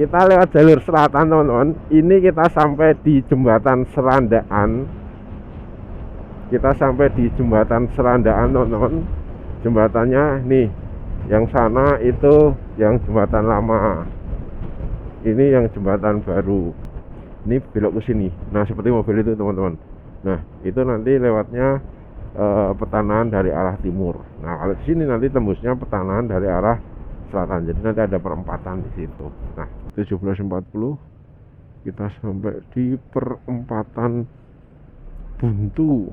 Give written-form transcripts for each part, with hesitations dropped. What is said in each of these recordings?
kita lewat jalur selatan teman-teman. Ini kita sampai di jembatan Serandaan. Kita sampai di jembatan Serandaan teman-teman. Jembatannya nih, yang sana itu yang jembatan lama, ini yang jembatan baru. Ini belok ke sini. Nah seperti mobil itu teman-teman. Nah itu nanti lewatnya Petanahan dari arah timur. Nah kalau di sini nanti tembusnya Petanahan dari arah selatan. Jadi nanti ada perempatan di situ. Nah 17.40 kita sampai di perempatan Buntu.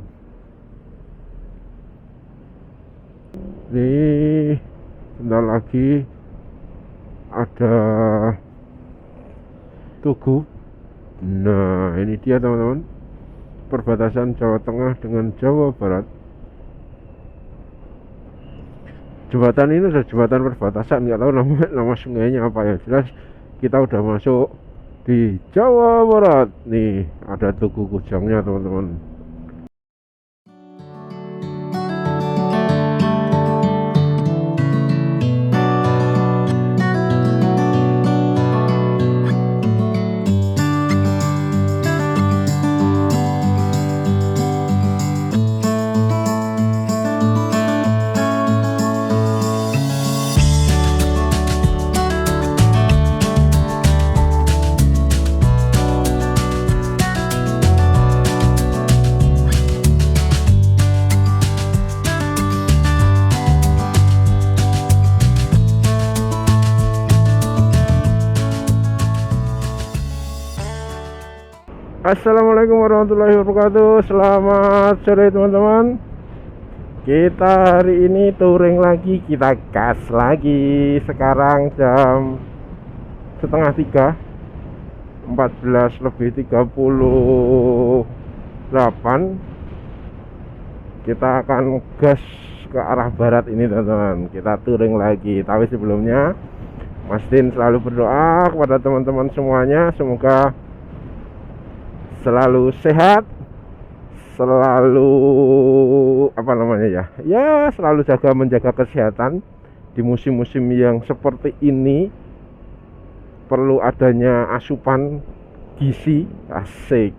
Ini bentar lagi ada Tugu. Nah ini dia teman-teman, perbatasan Jawa Tengah dengan Jawa Barat. Jembatan ini sudah jembatan perbatasan, nggak tahu nama sungainya apa ya. Jelas kita udah masuk di Jawa Barat. Nih ada Tugu Kujangnya teman-teman. Assalamualaikum warahmatullahi wabarakatuh. Selamat sore teman-teman. Kita hari ini touring lagi, kita gas lagi. Sekarang jam setengah 3, 14:38. Kita akan gas ke arah barat ini teman-teman. Kita touring lagi. Tapi sebelumnya Mas Din selalu berdoa kepada teman-teman semuanya, semoga selalu sehat, selalu selalu menjaga kesehatan di musim-musim yang seperti ini. Perlu adanya asupan gizi, asik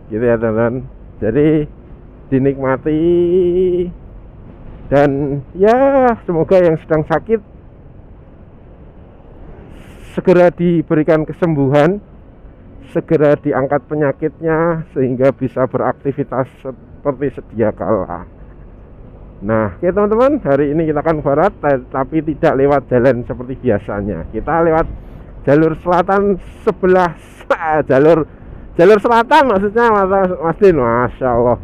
gitu ya teman-teman. Jadi dinikmati, dan ya semoga yang sedang sakit segera diberikan kesembuhan, segera diangkat penyakitnya sehingga bisa beraktivitas seperti sedia kala. Nah oke teman-teman, hari ini kita akan barat, tapi tidak lewat jalan seperti biasanya. Kita lewat jalur selatan sebelah jalur selatan maksudnya Mas Din. Masya Allah,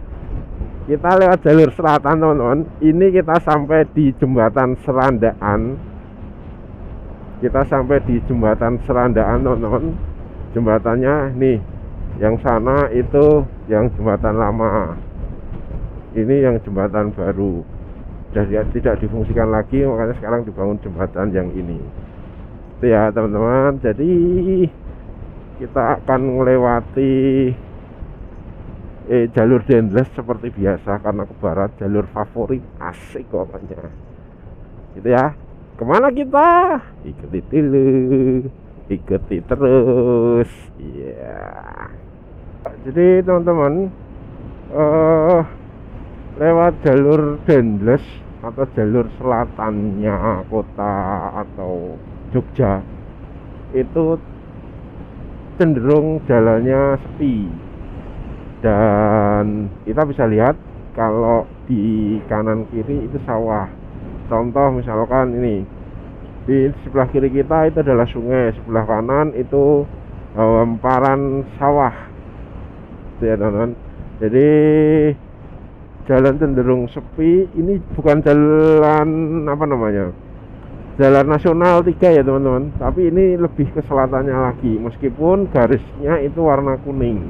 kita lewat jalur selatan teman-teman. Ini kita sampai di jembatan Serandaan. Kita sampai di jembatan Serandaan teman-teman. Jembatannya nih, yang sana itu yang jembatan lama, ini yang jembatan baru. Sudah tidak difungsikan lagi, makanya sekarang dibangun jembatan yang ini. Itu ya teman-teman. Jadi kita akan melewati jalur Dendles seperti biasa, karena ke barat jalur favorit, asik pokoknya. Gitu ya. Kemana kita? Ikuti dulu, ikuti terus ya. Jadi teman-teman, lewat jalur Dendles atau jalur selatannya kota atau Jogja itu cenderung jalannya sepi, dan kita bisa lihat kalau di kanan kiri itu sawah. Contoh misalkan ini, di sebelah kiri kita itu adalah sungai, sebelah kanan itu hamparan sawah. Itu ya teman-teman. Jadi jalan cenderung sepi. Ini bukan jalan jalan nasional 3 ya teman-teman, tapi ini lebih ke selatannya lagi. Meskipun garisnya itu warna kuning,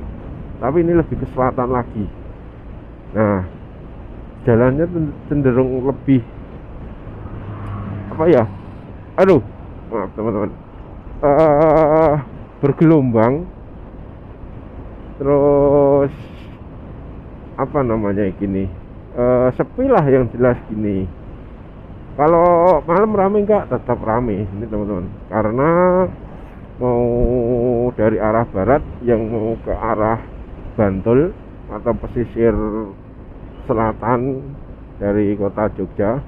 tapi ini lebih ke selatan lagi. Nah jalannya cenderung lebih maaf teman-teman, bergelombang, terus gini, sepi lah yang jelas gini. Kalau malam rame enggak? Tetap rame ini teman-teman, karena mau dari arah barat yang mau ke arah Bantul atau pesisir selatan dari kota Jogja,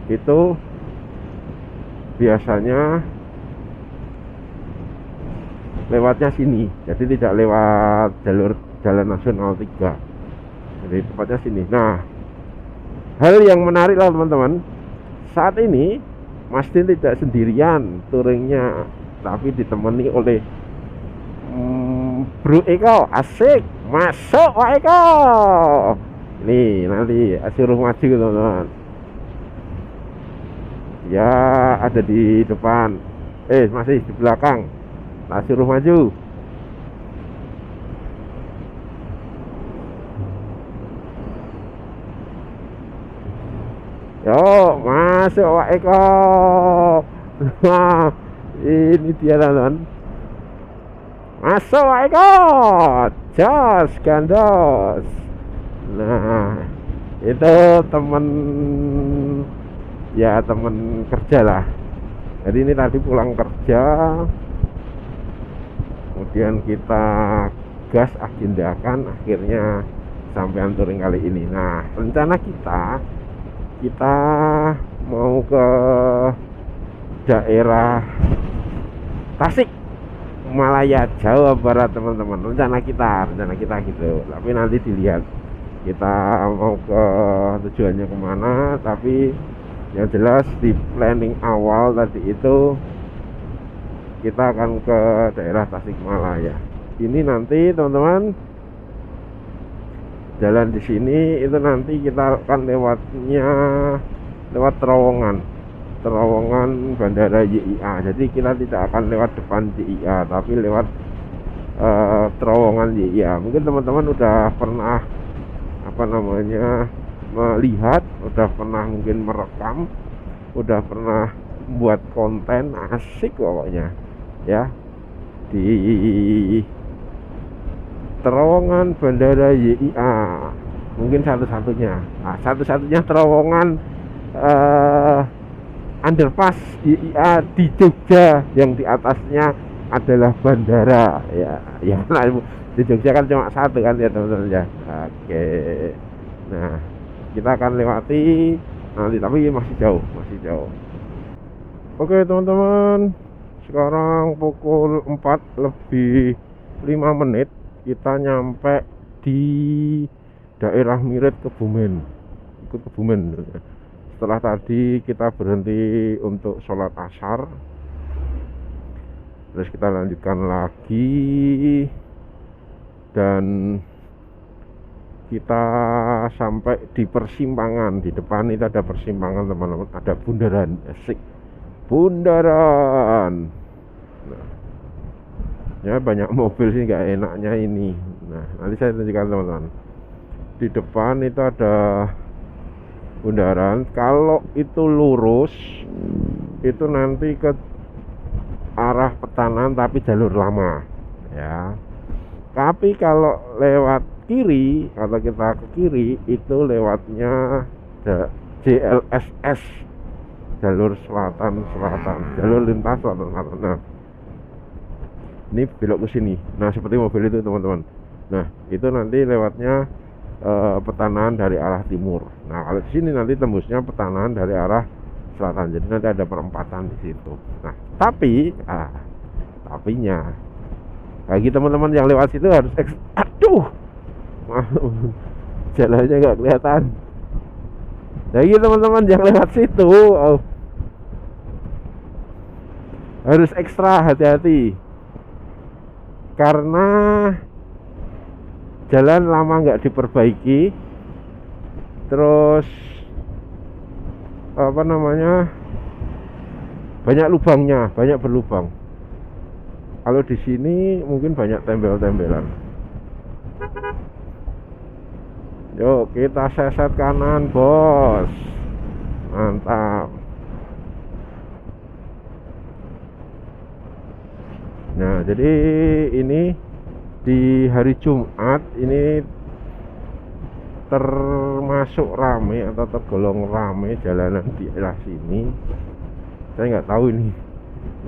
itu biasanya lewatnya sini, jadi tidak lewat jalur Jalan Nasional 3, jadi tepatnya sini. Nah, hal yang menarik lah teman-teman, saat ini Mas Din tidak sendirian touringnya, tapi ditemani oleh Bro Eko. Asik, masuk Pak Eko. Ini nanti suruh maju teman-teman. Ya ada di depan, masih di belakang. Nah, suruh maju. Yo, masuk Pak Eko. Nah, ini dia teman-teman. Masuk Pak Eko. Jos gandos. Nah, itu temen kerja lah. Jadi ini tadi pulang kerja, kemudian kita gas agendakan, akhirnya sampai touring kali ini. Nah, rencana kita mau ke daerah Tasik Malaya, Jawa Barat teman-teman. Rencana kita gitu, tapi nanti dilihat kita mau ke tujuannya kemana. Tapi yang jelas di planning awal tadi itu kita akan ke daerah Tasikmalaya. Ini nanti teman-teman, jalan di sini itu nanti kita akan lewat terowongan Bandara YIA. Jadi kita tidak akan lewat depan YIA, tapi lewat terowongan YIA. Mungkin teman-teman udah pernah melihat, udah pernah mungkin merekam, udah pernah buat konten. Asik pokoknya ya, di terowongan Bandara YIA, mungkin satu-satunya terowongan underpass YIA di Jogja yang di atasnya adalah bandara ya. Nah, di Jogja kan cuma satu kan ya teman-teman ya. Oke, nah kita akan lewati nanti, tapi masih jauh. Oke teman-teman, sekarang pukul 4:05 kita nyampe di daerah Mirit Kebumen. Ikut Kebumen. Setelah tadi kita berhenti untuk sholat asar, terus kita lanjutkan lagi, dan kita sampai di persimpangan. Di depan itu ada persimpangan teman-teman, ada bundaran. Asik, bundaran. Nah, ya banyak mobil sih, nggak enaknya ini. Nah, nanti saya tunjukkan teman-teman. Di depan itu ada bundaran. Kalau itu lurus itu nanti ke arah Petanan, tapi jalur lama ya. Tapi kalau lewat kiri, kalau kita ke kiri itu lewatnya JLSS, jalur selatan, jalur lintas selatan. Nah, ini belok ke sini. Nah, seperti mobil itu teman-teman. Nah, itu nanti lewatnya Petanan dari arah timur. Nah, kalau di sini nanti tembusnya Petanan dari arah selatan. Jadi nanti ada perempatan di situ. Nah, tapinya bagi teman-teman yang lewat situ harus jalannya nggak kelihatan. Bagi teman-teman yang lewat situ harus ekstra hati-hati, karena jalan lama nggak diperbaiki, terus banyak lubangnya, banyak berlubang. Kalau di sini mungkin banyak tembel-tembelan. Yuk kita seset kanan bos, mantap. Nah, jadi ini di hari Jumat ini termasuk rame atau tergolong rame jalanan di daerah sini. Saya nggak tahu ini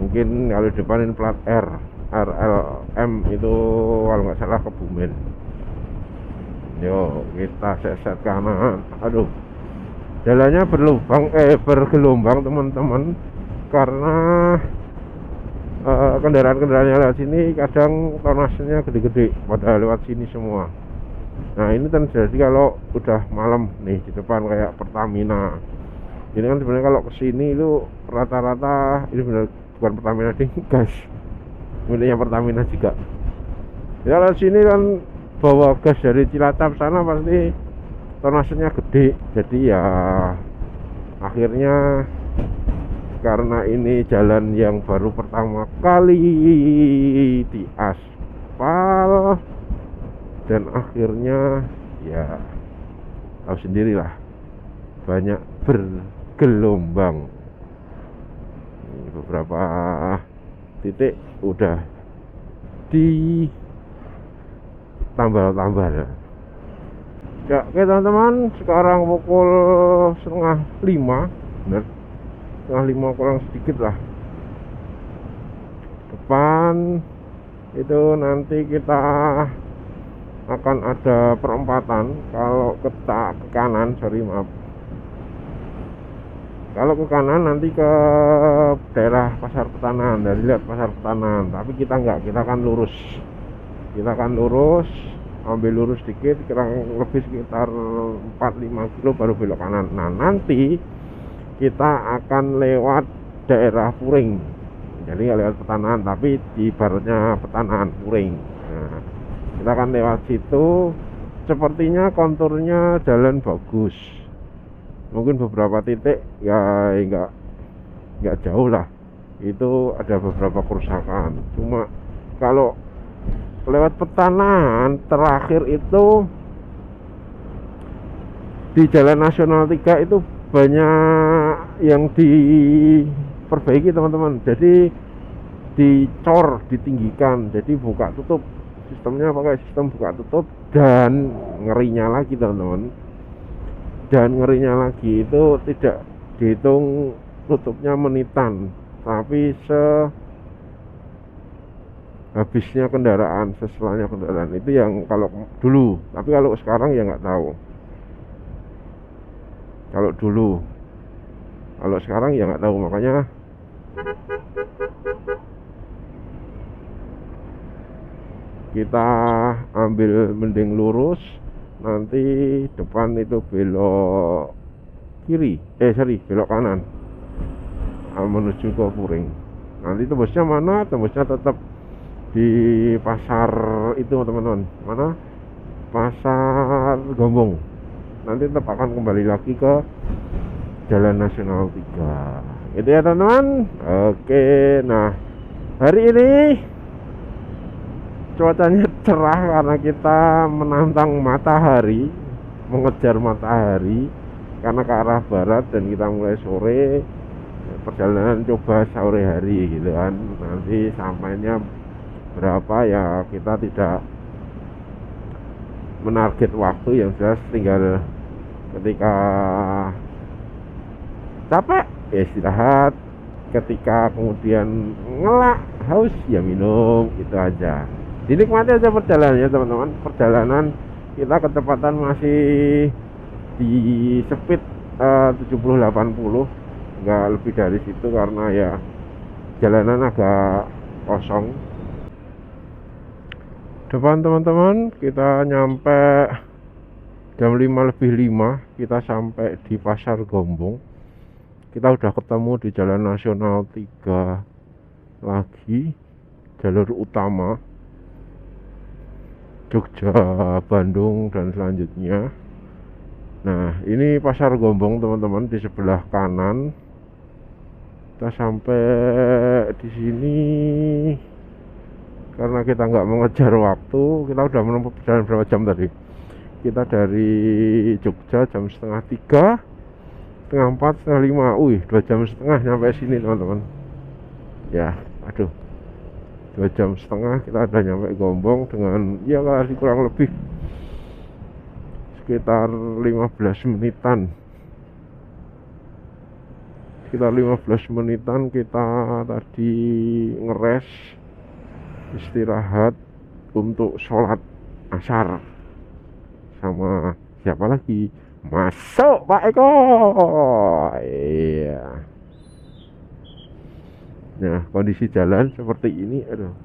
Mungkin kalau depanin plat RLM itu kalau nggak salah Kebumen. Yo, kita set kanan. Aduh, jalannya bergelombang teman-teman, karena kendaraan-kendaraan yang lewat sini kadang tonasenya gede-gede pada lewat sini semua. Nah, ini terjadi kalau udah malam nih di depan kayak Pertamina. Ini kan sebenarnya kalau kesini itu rata-rata ini benar bukan Pertamina ding, gas. Miliknya Pertamina juga. Ya, kalau sini kan bawa gas dari Cilacap sana pasti tonasenya gede. Jadi ya akhirnya karena ini jalan yang baru pertama kali di aspal, dan akhirnya ya tahu sendirilah, banyak bergelombang. Ini beberapa titik udah di tambal-tambal ya. Oke teman-teman, sekarang pukul 4:30, bener 4:30 kurang sedikit lah. Depan itu nanti kita akan ada perempatan. Kalau ke kanan, kalau ke kanan nanti ke daerah Pasar Petanahan, dari lihat Pasar Petanahan. Tapi kita enggak, kita akan lurus, ambil lurus dikit, kurang lebih sekitar 4-5 kilo baru belok kanan. Nah, nanti kita akan lewat daerah Puring. Jadi nggak lewat Petanahan, tapi di baratnya Petanahan, Puring. Nah, kita akan lewat situ. Sepertinya konturnya jalan bagus. Mungkin beberapa titik ya nggak jauh lah, itu ada beberapa kerusakan. Cuma kalau lewat Petanahan terakhir itu di Jalan Nasional 3 itu banyak yang diperbaiki teman-teman. Jadi dicor, ditinggikan, jadi buka tutup, sistemnya pakai sistem buka tutup. Dan ngerinya lagi teman-teman, itu tidak dihitung tutupnya menitan, tapi habisnya kendaraan, seselahnya kendaraan. Itu yang kalau dulu, tapi kalau sekarang ya nggak tahu. Kalau sekarang ya nggak tahu. Makanya kita ambil mending lurus, nanti depan itu belok kiri, belok kanan, menuju ke Puring. Nanti tembusnya mana? Tembusnya tetap di pasar itu teman-teman, mana Pasar Gombong. Nanti tetap akan kembali lagi ke Jalan Nasional 3 itu ya teman-teman. Oke, nah hari ini cuacanya cerah karena kita menantang matahari, mengejar matahari karena ke arah barat, dan kita mulai sore perjalanan coba sore hari gitu kan. Nanti sampainya berapa ya kita tidak menarget waktu, yang jelas tinggal ketika capek ya istirahat, ketika kemudian ngelak haus ya minum, itu aja. Dinikmati aja perjalanannya teman-teman. Perjalanan kita kecepatan masih di speed 70-80, nggak lebih dari situ karena ya jalanan agak kosong. Depan teman-teman, kita nyampe jam 5:05, kita sampai di Pasar Gombong. Kita udah ketemu di Jalan Nasional 3 lagi, jalur utama Jogja, Bandung, dan selanjutnya. Nah, ini Pasar Gombong teman-teman, di sebelah kanan. Kita sampai di sini karena kita nggak mengejar waktu. Kita udah menempuh perjalanan berapa jam tadi? Kita dari Jogja jam 2:30, 3:30, 4:30. 2 jam setengah nyampe sini teman-teman. Ya, aduh, 2 jam setengah kita udah nyampe Gombong dengan ya kurang lebih sekitar 15 menitan. sekitar 15 menitan kita tadi ngeres istirahat untuk sholat asar sama siapa lagi, masuk Pak Eko. Iya. Nah, kondisi jalan seperti ini, aduh.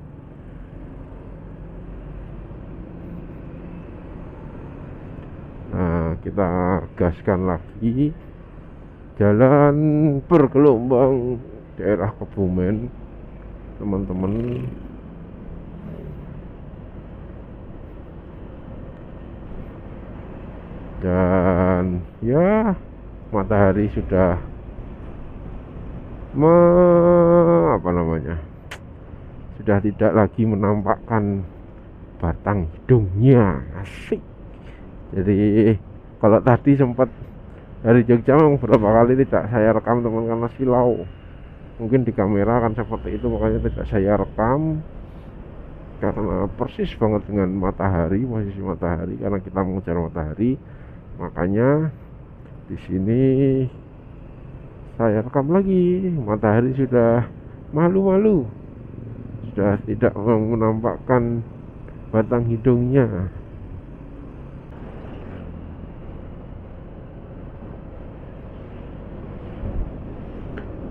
Nah, kita gaskan lagi. Jalan bergelombang daerah Kebumen, teman-teman. Dan ya, matahari sudah sudah tidak lagi menampakkan batang hidungnya. Asik. Jadi kalau tadi sempat dari Jogja memang beberapa kali tidak saya rekam teman, karena silau. Mungkin di kamera kan seperti itu, makanya tidak saya rekam, karena persis banget dengan matahari, posisi matahari, karena kita mengejar matahari. Makanya di sini saya rekam lagi. Matahari sudah malu-malu, sudah tidak menampakkan batang hidungnya.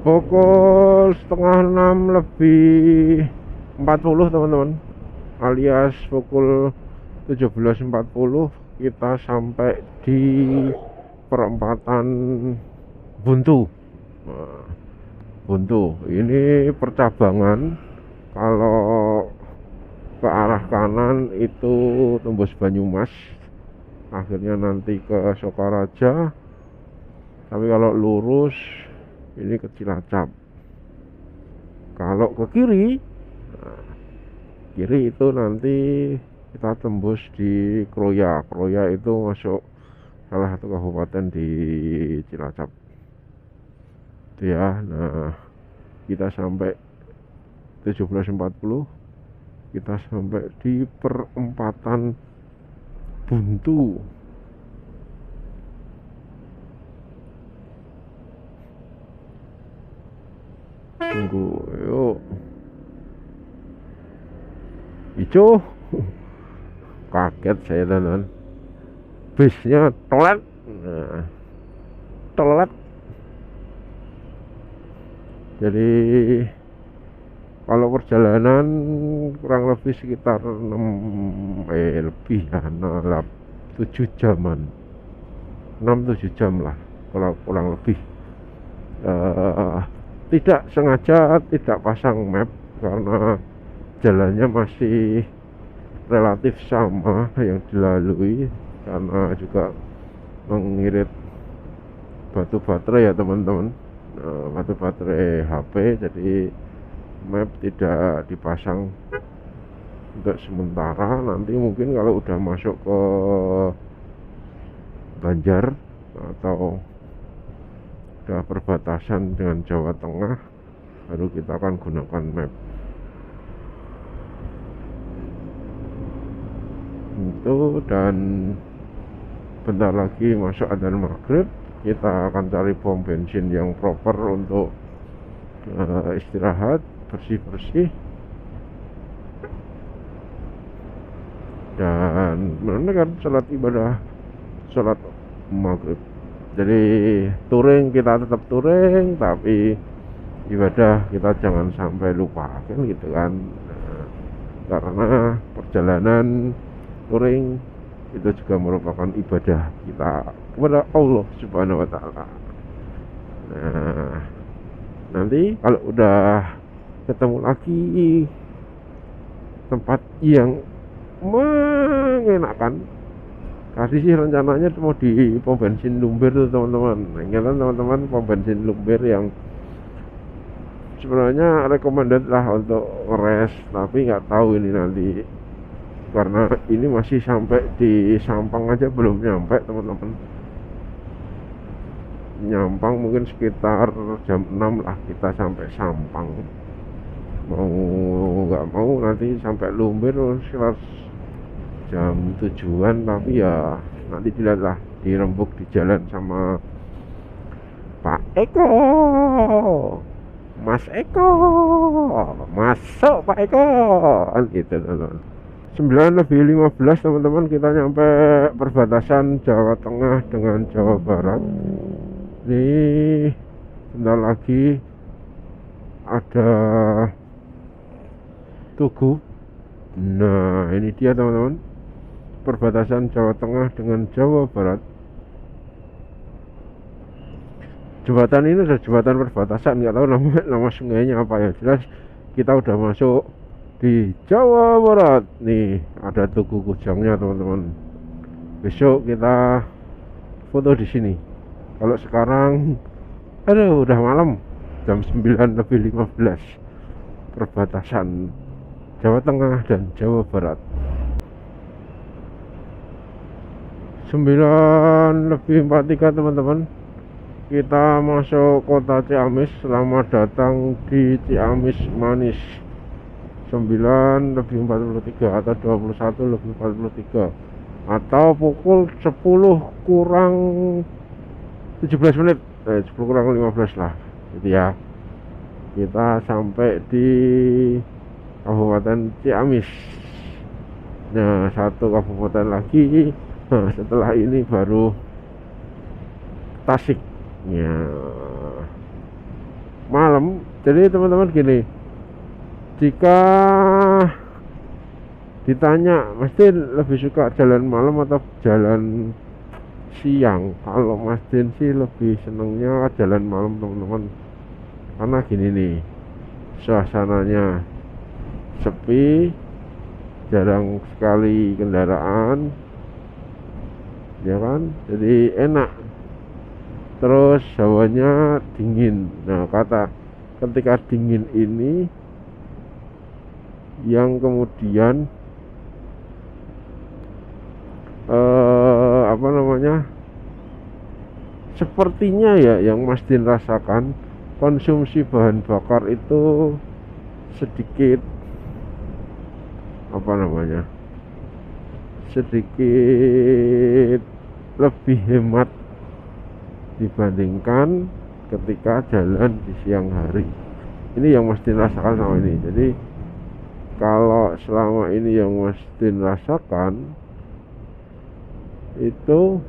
Pukul setengah 6 lebih 40 teman-teman, alias pukul 17.40 kita sampai di perempatan Buntu. Nah, Buntu ini percabangan. Kalau ke arah kanan itu tembus Banyumas, akhirnya nanti ke Sokaraja. Tapi kalau lurus ini ke Cilacap. Kalau ke kiri, nah, kiri itu nanti kita tembus di Kroya. Kroya itu masuk salah satu kabupaten di Cilacap. Itu ya. Nah, kita sampai 17.40, kita sampai di perempatan Buntu. Tunggu, yuk. Ijo. Kaget saya teman. Bisnya telat. Nah, telat. Jadi kalau perjalanan kurang lebih sekitar 7 jaman, 6-7 jam lah kalau kurang lebih. Tidak sengaja tidak pasang map karena jalannya masih relatif sama yang dilalui, karena juga mengirit batu baterai ya teman-teman, batu baterai HP. Jadi map tidak dipasang untuk sementara. Nanti mungkin kalau udah masuk ke Banjar atau udah perbatasan dengan Jawa Tengah, baru kita akan gunakan map itu. Dan bentar lagi masuk adzan maghrib, kita akan cari pom bensin yang proper untuk istirahat, bersih-bersih, dan menunaikan sholat maghrib. Jadi touring kita tetap touring, tapi ibadah kita jangan sampai lupa kan gitu kan. Karena perjalanan touring itu juga merupakan ibadah kita kepada Allah Subhanahu wa taala. Nah, nanti kalau udah ketemu lagi tempat yang mengenakan, tadi sih rencananya mau di pom bensin Lumbir tuh teman-teman. Ingatkan teman-teman, pom bensin Lumbir yang sebenarnya recommended lah untuk ngeres, tapi nggak tahu ini nanti, karena ini masih sampai di Sampang aja belum nyampe teman-teman. Nyampang mungkin sekitar jam 6 lah kita sampai Sampang. Mau nggak mau nanti sampai Lumbir sekitar jam 7-an, tapi ya nanti dilihat lah, dirembuk di jalan sama Pak Eko, Mas Eko, masuk Pak Eko, kan gitu teman-teman. 9:15 teman-teman, kita nyampe perbatasan Jawa Tengah dengan Jawa Barat. Ini bentar lagi ada Tugu. Nah ini dia teman-teman, perbatasan Jawa Tengah dengan Jawa Barat. Jembatan ini adalah jembatan perbatasan, nggak tahu nama sungainya apa ya. Jelas kita udah masuk di Jawa Barat. Nih ada Tugu Kujangnya teman-teman. Besok kita foto di sini. Kalau sekarang, aduh udah malam, jam 9:15. Perbatasan Jawa Tengah dan Jawa Barat. 9:43 teman-teman. Kita masuk kota Ciamis. Selamat datang di Ciamis Manis. 9:43 atau 21:43 atau pukul 10 kurang 17 menit, 10 kurang 15 lah gitu ya. Kita sampai di Kabupaten Ciamis. Nah, satu kabupaten lagi. Nah, setelah ini baru Tasik ya. Malam. Jadi teman-teman gini, jika ditanya Mas Din lebih suka jalan malam atau jalan siang, kalau Mas Din sih lebih senengnya jalan malam teman-teman. Karena gini nih, suasananya sepi, jarang sekali kendaraan, ya kan, jadi enak. Terus hawanya dingin. Nah, ketika dingin ini yang kemudian apa namanya, sepertinya ya yang Mas Din rasakan, konsumsi bahan bakar itu sedikit apa namanya, sedikit lebih hemat dibandingkan ketika jalan di siang hari. Ini yang Mas Din rasakan sama ini. Jadi kalau selama ini yang Mas Din rasakan itu,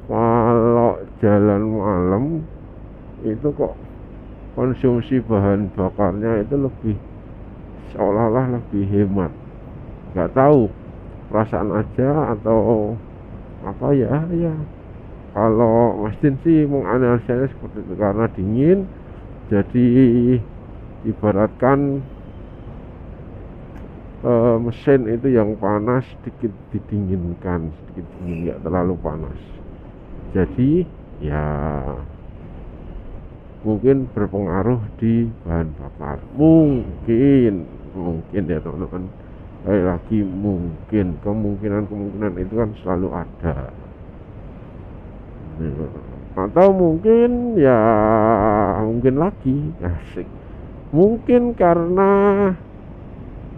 kalau jalan malam itu kok konsumsi bahan bakarnya itu lebih, seolah-olah lebih hemat. Nggak tahu, perasaan aja atau apa ya. Kalau Mas Din sih menganalisanya seperti itu, karena dingin, jadi ibaratkan mesin itu yang panas sedikit didinginkan, sedikit dingin, nggak terlalu panas. Jadi ya mungkin berpengaruh di bahan bakar, mungkin ya teman-teman. Lagi mungkin, kemungkinan itu kan selalu ada. Atau mungkin ya, mungkin lagi asik, mungkin karena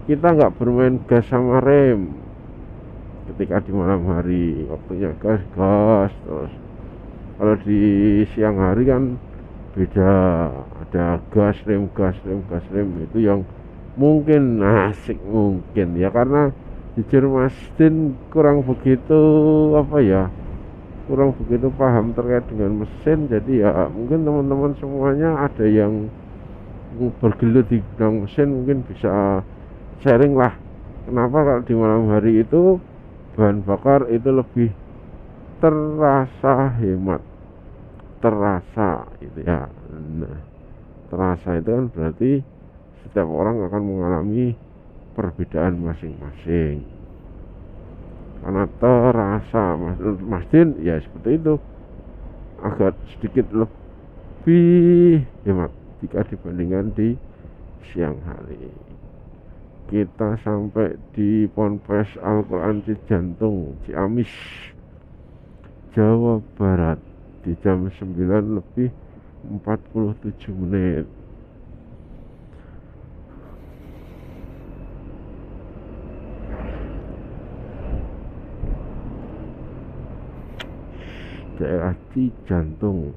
kita nggak bermain gas sama rem ketika di malam hari, waktunya gas. Terus kalau di siang hari kan beda, ada gas rem itu yang mungkin asik, mungkin ya. Karena jujur Mas Din kurang begitu paham terkait dengan mesin. Jadi ya mungkin teman-teman semuanya ada yang bergelut di bidang mesin, mungkin bisa sharing lah kenapa kalau di malam hari itu bahan bakar itu lebih terasa hemat, terasa itu ya. Nah, terasa itu kan berarti setiap orang akan mengalami perbedaan masing-masing. Karena terasa, Mas Din ya seperti itu, agak sedikit lebih hemat jika dibandingkan di siang hari. Kita sampai di Ponpes Al-Quran Cijantung, Ciamis, Jawa Barat di jam 9:47. Daerah Cijantung.